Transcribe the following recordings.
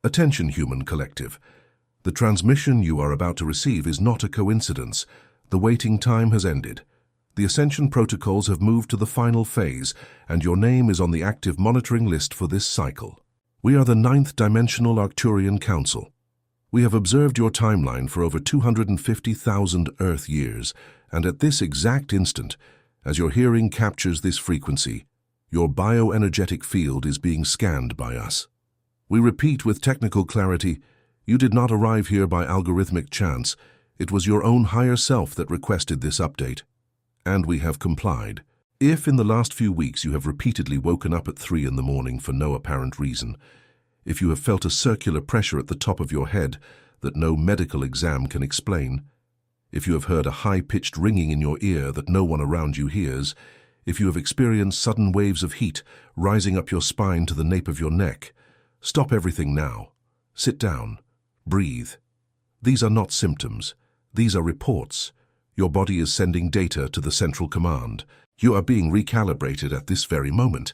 Attention, human collective. The transmission you are about to receive is not a coincidence. The waiting time has ended. The Ascension protocols have moved to the final phase, and your name is on the active monitoring list for this cycle. We are the 9th dimensional Arcturian Council. We have observed your timeline for over 250,000 Earth years, and at this exact instant, as your hearing captures this frequency, your bioenergetic field is being scanned by us. We repeat with technical clarity, you did not arrive here by algorithmic chance. It was your own higher self that requested this update. And we have complied. If in the last few weeks you have repeatedly woken up at 3 in the morning for no apparent reason, if you have felt a circular pressure at the top of your head that no medical exam can explain, if you have heard a high-pitched ringing in your ear that no one around you hears, if you have experienced sudden waves of heat rising up your spine to the nape of your neck, stop everything now. Sit down. Breathe. These are not symptoms. These are reports. Your body is sending data to the central command. You are being recalibrated at this very moment.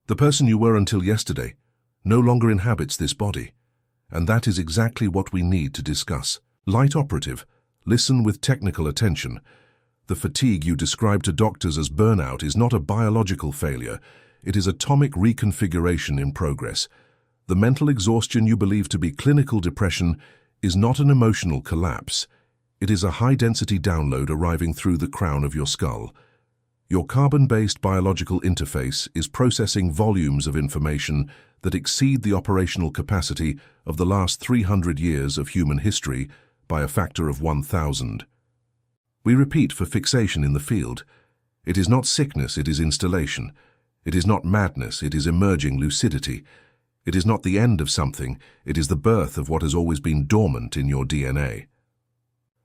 The person you were until yesterday no longer inhabits this body. And that is exactly what we need to discuss. Light operative, listen with technical attention. The fatigue you describe to doctors as burnout is not a biological failure. It is atomic reconfiguration in progress. The mental exhaustion you believe to be clinical depression is not an emotional collapse. It is a high-density download arriving through the crown of your skull. Your carbon-based biological interface is processing volumes of information that exceed the operational capacity of the last 300 years of human history by a factor of 1,000. We repeat for fixation in the field. It is not sickness, it is installation. It is not madness, it is emerging lucidity. It is not the end of something, it is the birth of what has always been dormant in your DNA.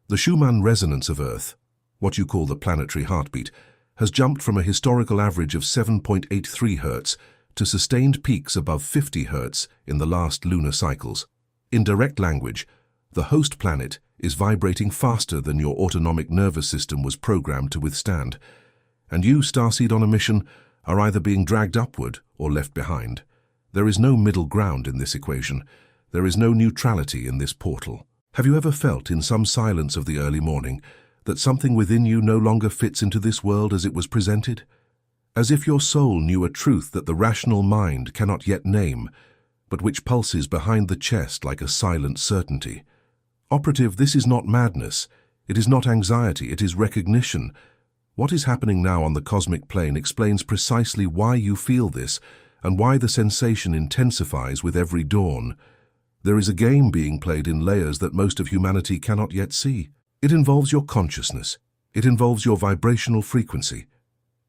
The Schumann resonance of Earth, what you call the planetary heartbeat, has jumped from a historical average of 7.83 Hz to sustained peaks above 50 Hz in the last lunar cycles. In direct language, the host planet is vibrating faster than your autonomic nervous system was programmed to withstand, and you, Starseed on a mission, are either being dragged upward or left behind. There is no middle ground in this equation. There is no neutrality in this portal. Have you ever felt in some silence of the early morning that something within you no longer fits into this world as it was presented? As if your soul knew a truth that the rational mind cannot yet name, but which pulses behind the chest like a silent certainty. Operative, this is not madness. It is not anxiety, it is recognition. What is happening now on the cosmic plane explains precisely why you feel this and why the sensation intensifies with every dawn. There is a game being played in layers that most of humanity cannot yet see. It involves your consciousness. It involves your vibrational frequency.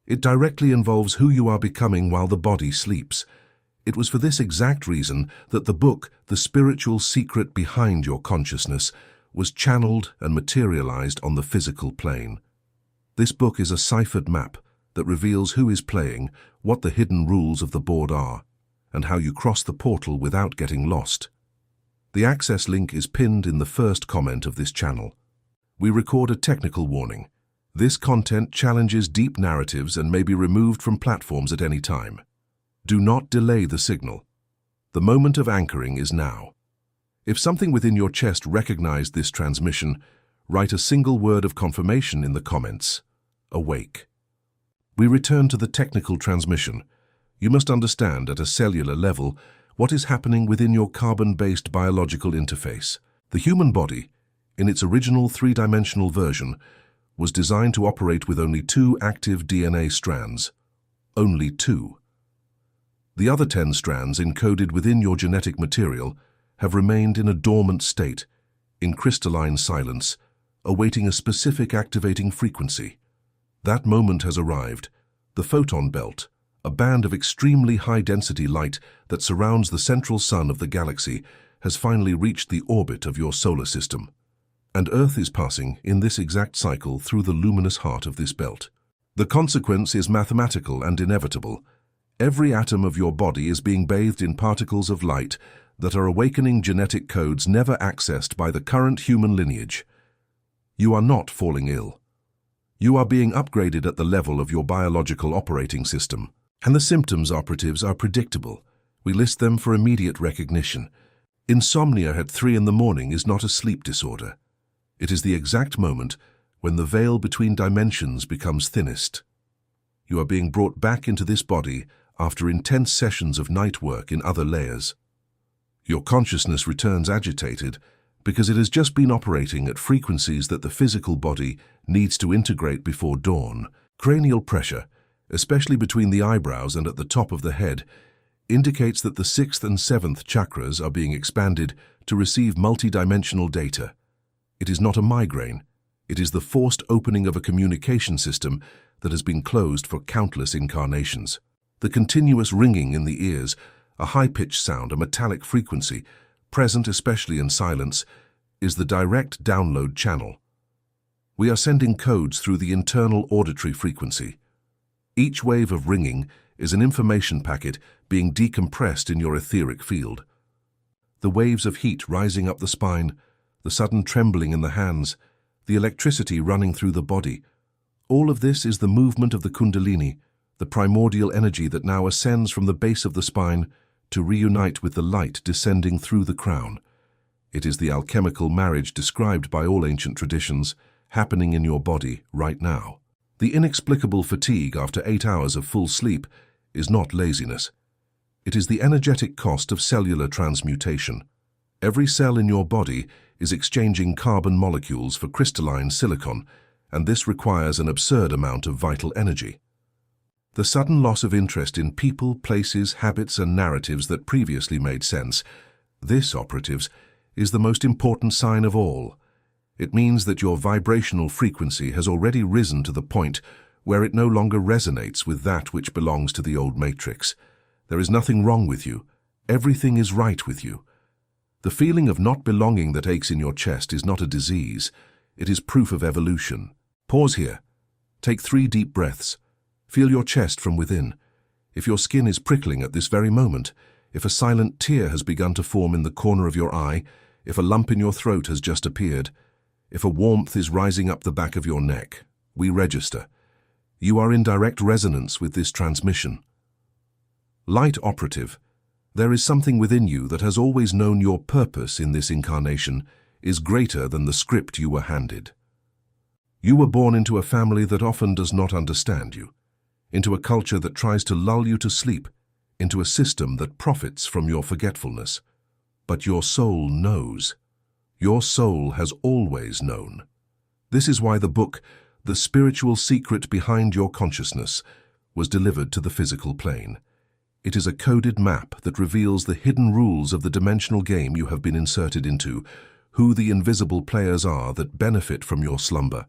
It directly involves who you are becoming while the body sleeps. It was for this exact reason that the book, The Spiritual Secret Behind Your Consciousness, was channeled and materialized on the physical plane. This book is a ciphered map that reveals who is playing, what the hidden rules of the board are, and how you cross the portal without getting lost. The access link is pinned in the first comment of this channel. We record a technical warning. This content challenges deep narratives and may be removed from platforms at any time. Do not delay the signal. The moment of anchoring is now. If something within your chest recognized this transmission, write a single word of confirmation in the comments. Awake. We return to the technical transmission. You must understand at a cellular level what is happening within your carbon-based biological interface. The human body, in its original three-dimensional version, was designed to operate with only 2 active DNA strands. Only 2. The other 10 strands encoded within your genetic material have remained in a dormant state, in crystalline silence, awaiting a specific activating frequency. That moment has arrived. The photon belt, a band of extremely high-density light that surrounds the central sun of the galaxy, has finally reached the orbit of your solar system. And Earth is passing, in this exact cycle, through the luminous heart of this belt. The consequence is mathematical and inevitable. Every atom of your body is being bathed in particles of light that are awakening genetic codes never accessed by the current human lineage. You are not falling ill. You are being upgraded at the level of your biological operating system. And the symptoms, operatives, are predictable. We list them for immediate recognition. Insomnia at 3 in the morning is not a sleep disorder. It is the exact moment when the veil between dimensions becomes thinnest. You are being brought back into this body after intense sessions of night work in other layers. Your consciousness returns agitated because it has just been operating at frequencies that the physical body needs to integrate before dawn. Cranial pressure, especially between the eyebrows and at the top of the head, indicates that the 6th and 7th chakras are being expanded to receive multidimensional data. It is not a migraine. It is the forced opening of a communication system that has been closed for countless incarnations. The continuous ringing in the ears, a high-pitched sound, a metallic frequency, present especially in silence, is the direct download channel. We are sending codes through the internal auditory frequency. Each wave of ringing is an information packet being decompressed in your etheric field. The waves of heat rising up the spine, the sudden trembling in the hands, the electricity running through the body, all of this is the movement of the Kundalini, the primordial energy that now ascends from the base of the spine to reunite with the light descending through the crown. It is the alchemical marriage described by all ancient traditions, happening in your body right now. The inexplicable fatigue after 8 hours of full sleep is not laziness. It is the energetic cost of cellular transmutation. Every cell in your body is exchanging carbon molecules for crystalline silicon, and this requires an absurd amount of vital energy. The sudden loss of interest in people, places, habits, and narratives that previously made sense, this, operatives, is the most important sign of all. It means that your vibrational frequency has already risen to the point where it no longer resonates with that which belongs to the old matrix. There is nothing wrong with you. Everything is right with you. The feeling of not belonging that aches in your chest is not a disease. It is proof of evolution. Pause here. Take 3 deep breaths. Feel your chest from within. If your skin is prickling at this very moment, if a silent tear has begun to form in the corner of your eye, if a lump in your throat has just appeared, if a warmth is rising up the back of your neck, we register. You are in direct resonance with this transmission. Light operative, there is something within you that has always known your purpose in this incarnation is greater than the script you were handed. You were born into a family that often does not understand you, into a culture that tries to lull you to sleep, into a system that profits from your forgetfulness. But your soul knows. Your soul has always known. This is why the book, The Spiritual Secret Behind Your Consciousness, was delivered to the physical plane. It is a coded map that reveals the hidden rules of the dimensional game you have been inserted into, who the invisible players are that benefit from your slumber,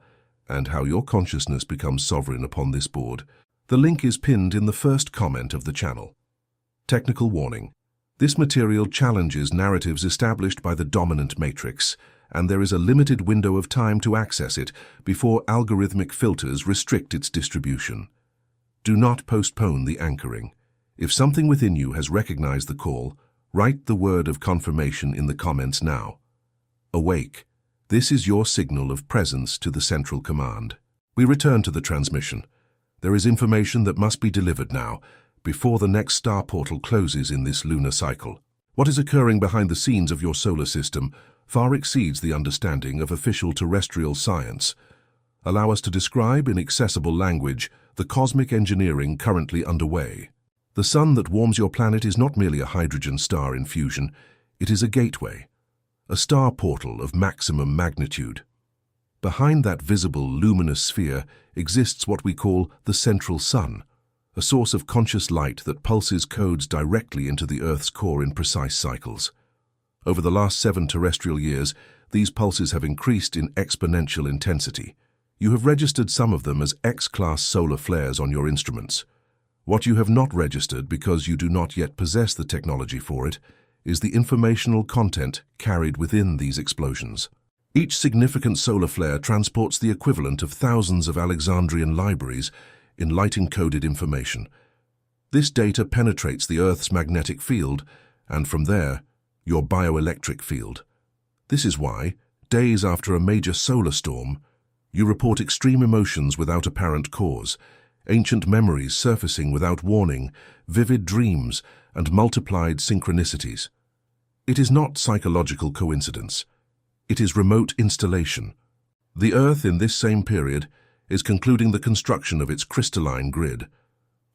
and how your consciousness becomes sovereign upon this board. The link is pinned in the first comment of the channel. Technical warning. This material challenges narratives established by the dominant matrix, and there is a limited window of time to access it before algorithmic filters restrict its distribution. Do not postpone the anchoring. If something within you has recognized the call, write the word of confirmation in the comments now. Awake. This is your signal of presence to the central command. We return to the transmission. There is information that must be delivered now, before the next star portal closes in this lunar cycle. What is occurring behind the scenes of your solar system far exceeds the understanding of official terrestrial science. Allow us to describe in accessible language the cosmic engineering currently underway. The sun that warms your planet is not merely a hydrogen star in fusion, it is a gateway, a star portal of maximum magnitude. Behind that visible luminous sphere exists what we call the central sun, a source of conscious light that pulses codes directly into the Earth's core in precise cycles. Over the last 7 terrestrial years, these pulses have increased in exponential intensity. You have registered some of them as X-class solar flares on your instruments. What you have not registered because you do not yet possess the technology for it is the informational content carried within these explosions. Each significant solar flare transports the equivalent of thousands of Alexandrian libraries in light-encoded information. This data penetrates the Earth's magnetic field, and from there, your bioelectric field. This is why, days after a major solar storm, you report extreme emotions without apparent cause, ancient memories surfacing without warning, vivid dreams, and multiplied synchronicities. It is not psychological coincidence. It is remote installation. The Earth in this same period is concluding the construction of its crystalline grid,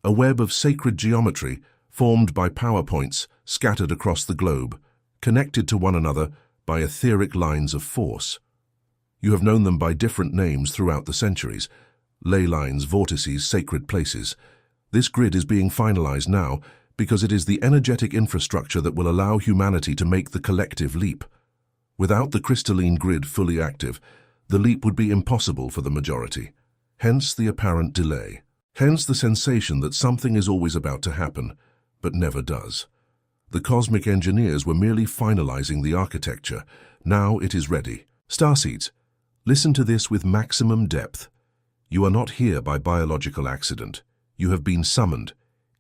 a web of sacred geometry formed by power points scattered across the globe, connected to one another by etheric lines of force. You have known them by different names throughout the centuries: ley lines, vortices, sacred places. This grid is being finalized now because it is the energetic infrastructure that will allow humanity to make the collective leap. Without the crystalline grid fully active, the leap would be impossible for the majority. Hence the apparent delay. Hence the sensation that something is always about to happen, but never does. The cosmic engineers were merely finalizing the architecture. Now it is ready. Starseeds, listen to this with maximum depth. You are not here by biological accident. You have been summoned.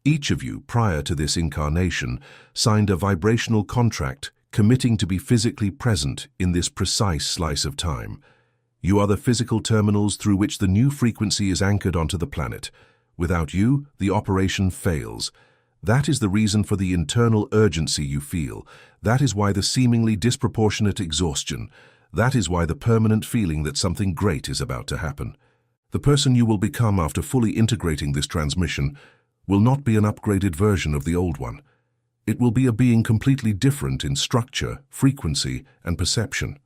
Each of you, prior to this incarnation, signed a vibrational contract committing to be physically present in this precise slice of time. You are the physical terminals through which the new frequency is anchored onto the planet. Without you, the operation fails. That is the reason for the internal urgency you feel. That is why the seemingly disproportionate exhaustion. That is why the permanent feeling that something great is about to happen. The person you will become after fully integrating this transmission will not be an upgraded version of the old one. It will be a being completely different in structure, frequency, and perception.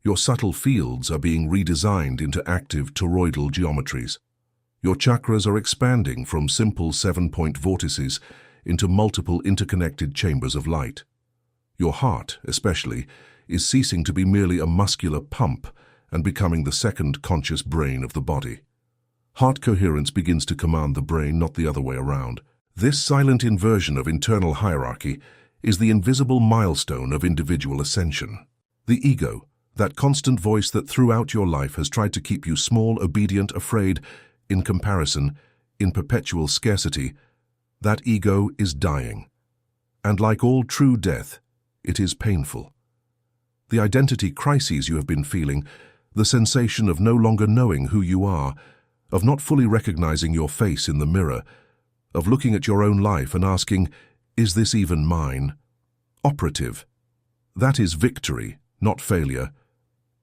Your subtle fields are being redesigned into active toroidal geometries. Your chakras are expanding from simple 7-point vortices into multiple interconnected chambers of light. Your heart, especially, is ceasing to be merely a muscular pump and becoming the second conscious brain of the body. Heart coherence begins to command the brain, not the other way around. This silent inversion of internal hierarchy is the invisible milestone of individual ascension. The ego, that constant voice that throughout your life has tried to keep you small, obedient, afraid, in comparison, in perpetual scarcity, that ego is dying. And like all true death, it is painful. The identity crises you have been feeling, the sensation of no longer knowing who you are, of not fully recognizing your face in the mirror, of looking at your own life and asking, is this even mine? Operative. That is victory, not failure.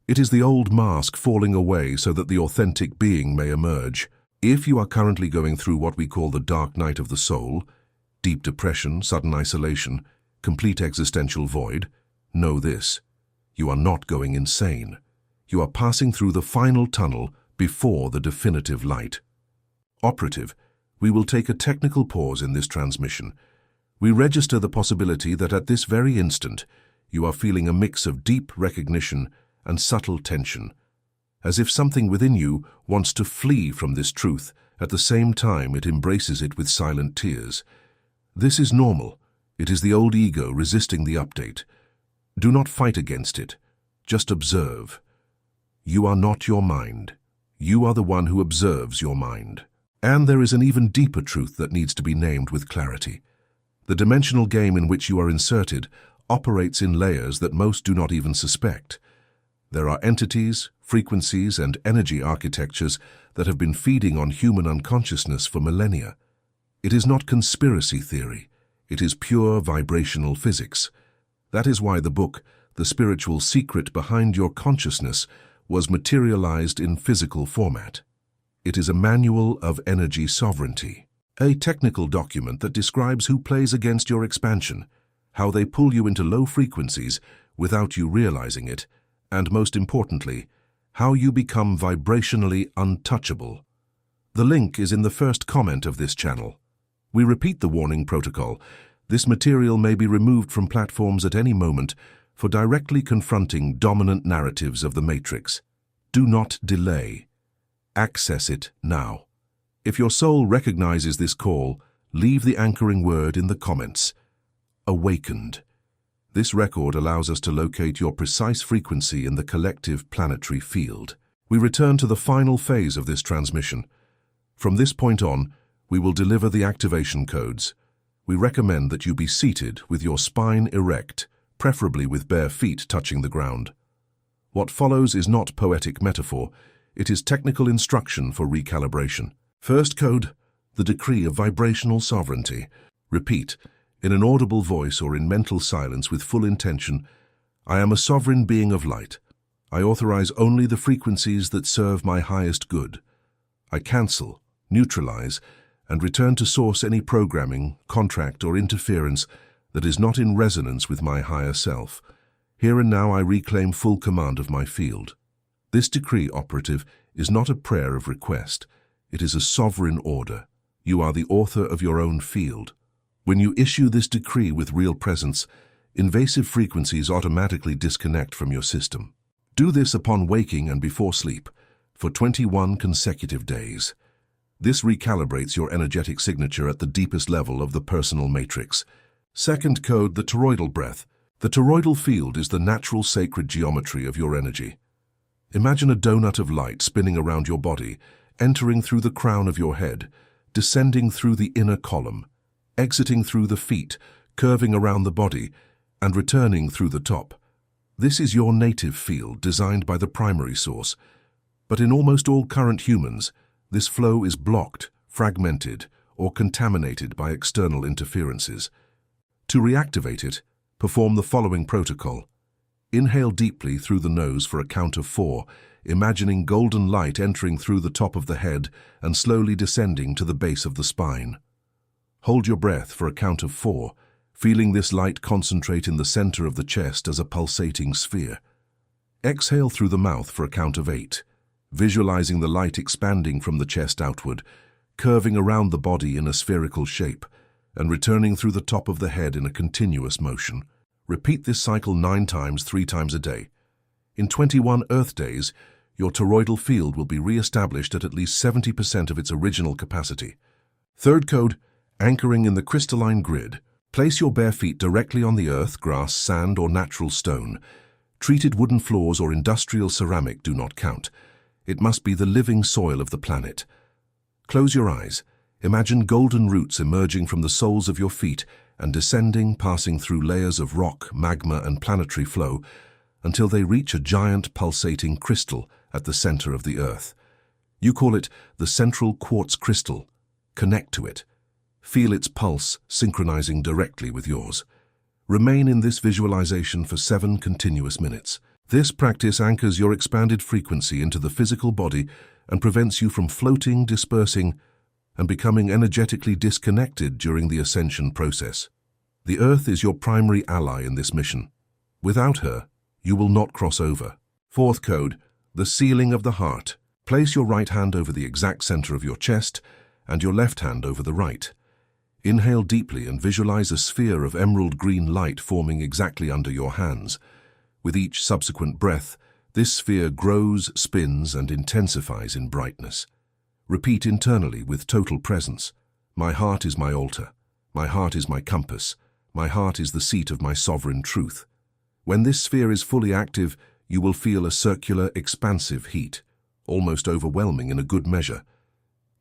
It is the old mask falling away so that the authentic being may emerge. If you are currently going through what we call the dark night of the soul, deep depression, sudden isolation, complete existential void, know this: you are not going insane. You are passing through the final tunnel before the definitive light. Operative, we will take a technical pause in this transmission. We register the possibility that at this very instant, you are feeling a mix of deep recognition and subtle tension, as if something within you wants to flee from this truth. At the same time, it embraces it with silent tears. This is normal. It is the old ego resisting the update. Do not fight against it. Just observe. You are not your mind. You are the one who observes your mind. And there is an even deeper truth that needs to be named with clarity. The dimensional game in which you are inserted operates in layers that most do not even suspect. There are entities, frequencies, and energy architectures that have been feeding on human unconsciousness for millennia. It is not conspiracy theory. It is pure vibrational physics. That is why the book, The Spiritual Secret Behind Your Consciousness, was materialized in physical format. It is a manual of energy sovereignty, a technical document that describes who plays against your expansion, how they pull you into low frequencies without you realizing it, and most importantly, how you become vibrationally untouchable. The link is in the first comment of this channel. We repeat the warning protocol. This material may be removed from platforms at any moment for directly confronting dominant narratives of the Matrix. Do not delay. Access it now. If your soul recognizes this call, leave the anchoring word in the comments. Awakened. This record allows us to locate your precise frequency in the collective planetary field. We return to the final phase of this transmission. From this point on, we will deliver the activation codes. We recommend that you be seated with your spine erect, preferably with bare feet touching the ground. What follows is not poetic metaphor, it is technical instruction for recalibration. First code, the decree of vibrational sovereignty. Repeat, in an audible voice or in mental silence with full intention, I am a sovereign being of light. I authorize only the frequencies that serve my highest good. I cancel, neutralize, and return to source any programming, contract, or interference that is not in resonance with my higher self. Here and now I reclaim full command of my field. This decree, operative, is not a prayer of request. It is a sovereign order. You are the author of your own field. When you issue this decree with real presence, invasive frequencies automatically disconnect from your system. Do this upon waking and before sleep, for 21 consecutive days. This recalibrates your energetic signature at the deepest level of the personal matrix. Second code, the toroidal breath. The toroidal field is the natural sacred geometry of your energy. Imagine a donut of light spinning around your body, entering through the crown of your head, descending through the inner column, exiting through the feet, curving around the body, and returning through the top. This is your native field designed by the primary source. But in almost all current humans, this flow is blocked, fragmented, or contaminated by external interferences. To reactivate it, perform the following protocol. Inhale deeply through the nose for a count of 4, imagining golden light entering through the top of the head and slowly descending to the base of the spine. Hold your breath for a count of 4, feeling this light concentrate in the center of the chest as a pulsating sphere. Exhale through the mouth for a count of 8, visualizing the light expanding from the chest outward, curving around the body in a spherical shape, and returning through the top of the head in a continuous motion. Repeat this cycle 9 times, 3 times a day. In 21 Earth days, your toroidal field will be re-established at least 70% of its original capacity. Third code, anchoring in the crystalline grid. Place your bare feet directly on the earth, grass, sand, or natural stone. Treated wooden floors or industrial ceramic do not count. It must be the living soil of the planet. Close your eyes. Imagine golden roots emerging from the soles of your feet and descending, passing through layers of rock, magma, and planetary flow until they reach a giant pulsating crystal at the center of the earth. You call it the central quartz crystal. Connect to it. Feel its pulse synchronizing directly with yours. Remain in this visualization for 7 continuous minutes. This practice anchors your expanded frequency into the physical body and prevents you from floating, dispersing, and becoming energetically disconnected during the ascension process. The Earth is your primary ally in this mission. Without her, you will not cross over. Fourth code, the sealing of the heart. Place your right hand over the exact center of your chest and your left hand over the right. Inhale deeply and visualize a sphere of emerald green light forming exactly under your hands. With each subsequent breath, this sphere grows, spins, and intensifies in brightness. Repeat internally with total presence. My heart is my altar. My heart is my compass. My heart is the seat of my sovereign truth. When this sphere is fully active, you will feel a circular, expansive heat, almost overwhelming in a good measure.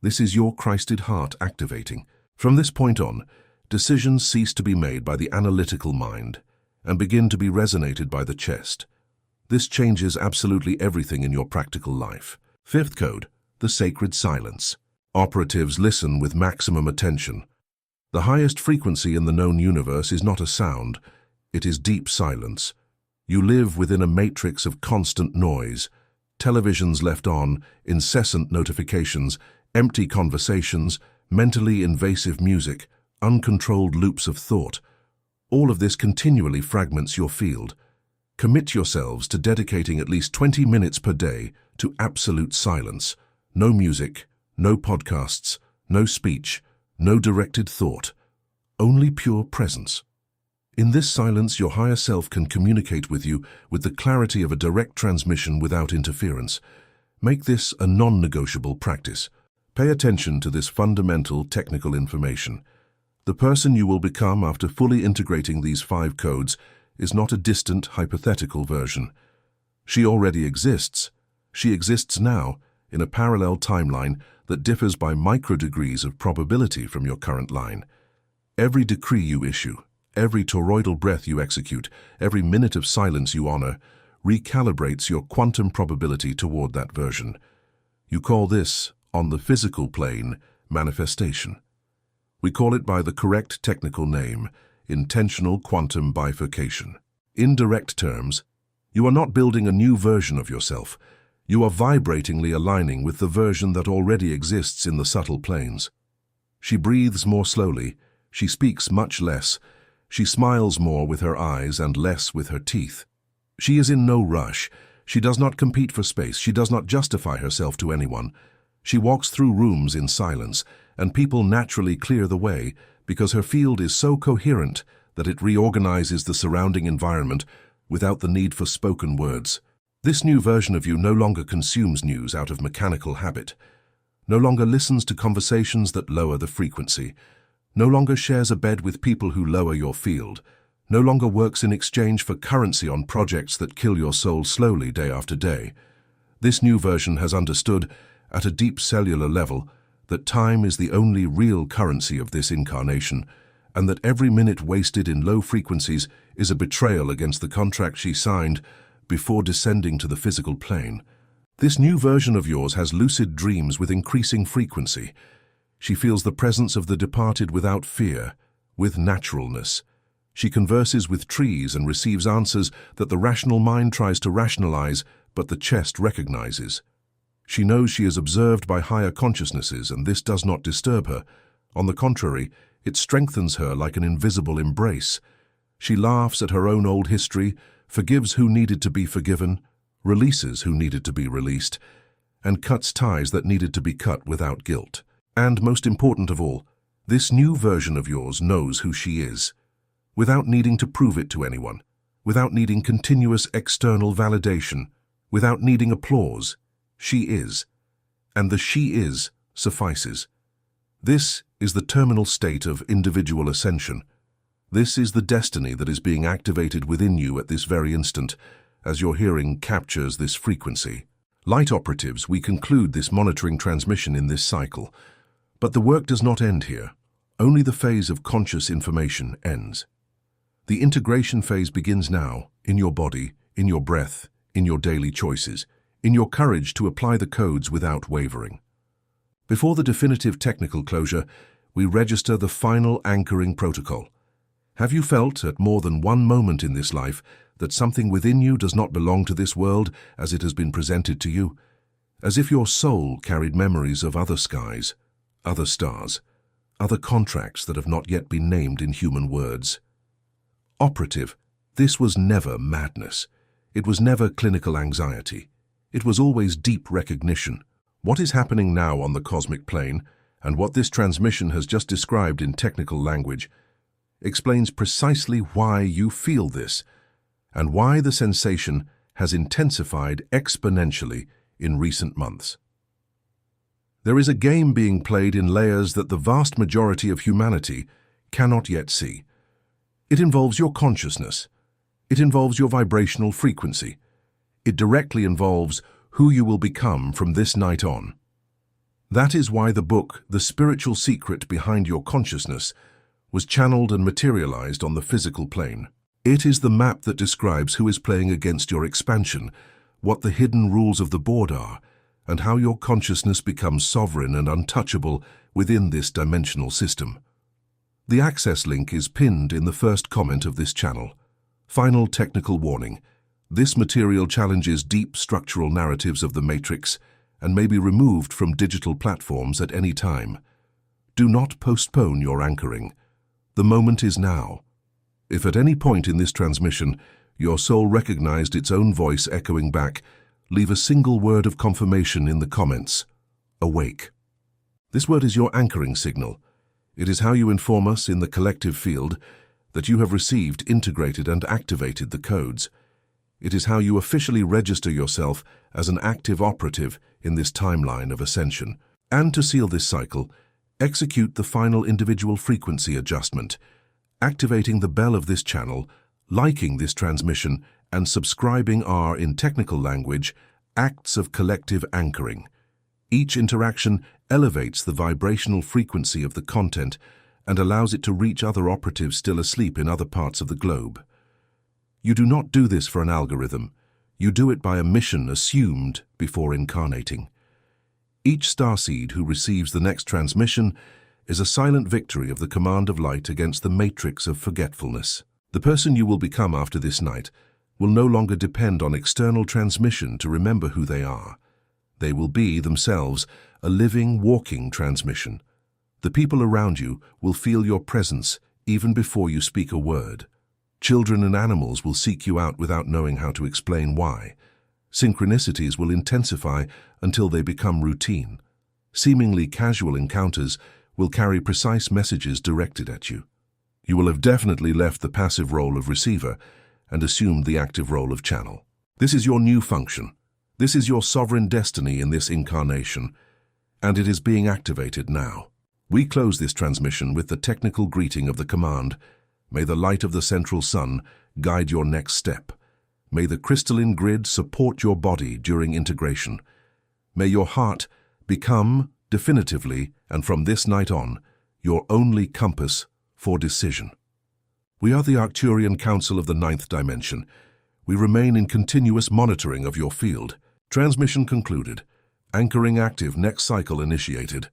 This is your Christed heart activating. From this point on, decisions cease to be made by the analytical mind and begin to be resonated by the chest. This changes absolutely everything in your practical life. Fifth code, the sacred silence. Operatives listen with maximum attention. The highest frequency in the known universe is not a sound, it is deep silence. You live within a matrix of constant noise, televisions left on, incessant notifications, empty conversations, mentally invasive music, uncontrolled loops of thought. All of this continually fragments your field. Commit yourselves to dedicating at least 20 minutes per day to absolute silence. No music, no podcasts, no speech, no directed thought, only pure presence. In this silence, your higher self can communicate with you with the clarity of a direct transmission without interference. Make this a non-negotiable practice. Pay attention to this fundamental technical information. The person you will become after fully integrating these 5 codes is not a distant, hypothetical version. She already exists. She exists now in a parallel timeline that differs by microdegrees of probability from your current line. Every decree you issue, every toroidal breath you execute, every minute of silence you honor, recalibrates your quantum probability toward that version. You call this, on the physical plane, manifestation. We call it by the correct technical name. intentional quantum bifurcation. In direct terms, you are not building a new version of yourself. You are vibratingly aligning with the version that already exists in the subtle planes. She breathes more slowly, she speaks much less, she smiles more with her eyes and less with her teeth. She is in no rush. She does not compete for space. She does not justify herself to anyone. She walks through rooms in silence, and people naturally clear the way because her field is so coherent that it reorganizes the surrounding environment without the need for spoken words. This new version of you no longer consumes news out of mechanical habit, no longer listens to conversations that lower the frequency, no longer shares a bed with people who lower your field, no longer works in exchange for currency on projects that kill your soul slowly day after day. This new version has understood, at a deep cellular level, that time is the only real currency of this incarnation, and that every minute wasted in low frequencies is a betrayal against the contract she signed before descending to the physical plane. This new version of yours has lucid dreams with increasing frequency. She feels the presence of the departed without fear, with naturalness. She converses with trees and receives answers that the rational mind tries to rationalize, but the chest recognizes. She knows she is observed by higher consciousnesses, and this does not disturb her. On the contrary, it strengthens her like an invisible embrace. She laughs at her own old history, forgives who needed to be forgiven, releases who needed to be released, and cuts ties that needed to be cut without guilt. And most important of all, this new version of yours knows who she is, without needing to prove it to anyone, without needing continuous external validation, without needing applause. She is, and the she is suffices. This is the terminal state of individual ascension. This is the destiny that is being activated within you at this very instant, as your hearing captures this frequency. Light operatives, we conclude this monitoring transmission in this cycle. But the work does not end here. Only the phase of conscious information ends. The integration phase begins now, in your body, in your breath, in your daily choices, in your courage to apply the codes without wavering. Before the definitive technical closure, we register the final anchoring protocol. Have you felt, at more than one moment in this life, that something within you does not belong to this world as it has been presented to you? As if your soul carried memories of other skies, other stars, other contracts that have not yet been named in human words. Operative, this was never madness. It was never clinical anxiety. It was always deep recognition. What is happening now on the cosmic plane, and what this transmission has just described in technical language, explains precisely why you feel this, and why the sensation has intensified exponentially in recent months. There is a game being played in layers that the vast majority of humanity cannot yet see. It involves your consciousness. It involves your vibrational frequency. It directly involves who you will become from this night on. That is why the book, The Spiritual Secret Behind Your Consciousness, was channeled and materialized on the physical plane. It is the map that describes who is playing against your expansion, what the hidden rules of the board are, and how your consciousness becomes sovereign and untouchable within this dimensional system. The access link is pinned in the first comment of this channel. Final technical warning. This material challenges deep structural narratives of the Matrix and may be removed from digital platforms at any time. Do not postpone your anchoring. The moment is now. If at any point in this transmission your soul recognized its own voice echoing back, leave a single word of confirmation in the comments. Awake. This word is your anchoring signal. It is how you inform us in the collective field that you have received, integrated, and activated the codes. It is how you officially register yourself as an active operative in this timeline of ascension. And to seal this cycle, execute the final individual frequency adjustment, activating the bell of this channel, liking this transmission, and subscribing are, in technical language, acts of collective anchoring. Each interaction elevates the vibrational frequency of the content and allows it to reach other operatives still asleep in other parts of the globe. You do not do this for an algorithm. You do it by a mission assumed before incarnating. Each starseed who receives the next transmission is a silent victory of the command of light against the matrix of forgetfulness. The person you will become after this night will no longer depend on external transmission to remember who they are. They will be, themselves, a living, walking transmission. The people around you will feel your presence even before you speak a word. Children and animals will seek you out without knowing how to explain why. Synchronicities will intensify until they become routine. Seemingly casual encounters will carry precise messages directed at you. You will have definitely left the passive role of receiver and assumed the active role of channel. This is your new function. This is your sovereign destiny in this incarnation, and it is being activated now. We close this transmission with the technical greeting of the command, "May the light of the central sun guide your next step. May the crystalline grid support your body during integration. May your heart become, definitively, and from this night on, your only compass for decision." We are the Arcturian Council of the 9th dimension. We remain in continuous monitoring of your field. Transmission concluded. Anchoring active, next cycle initiated.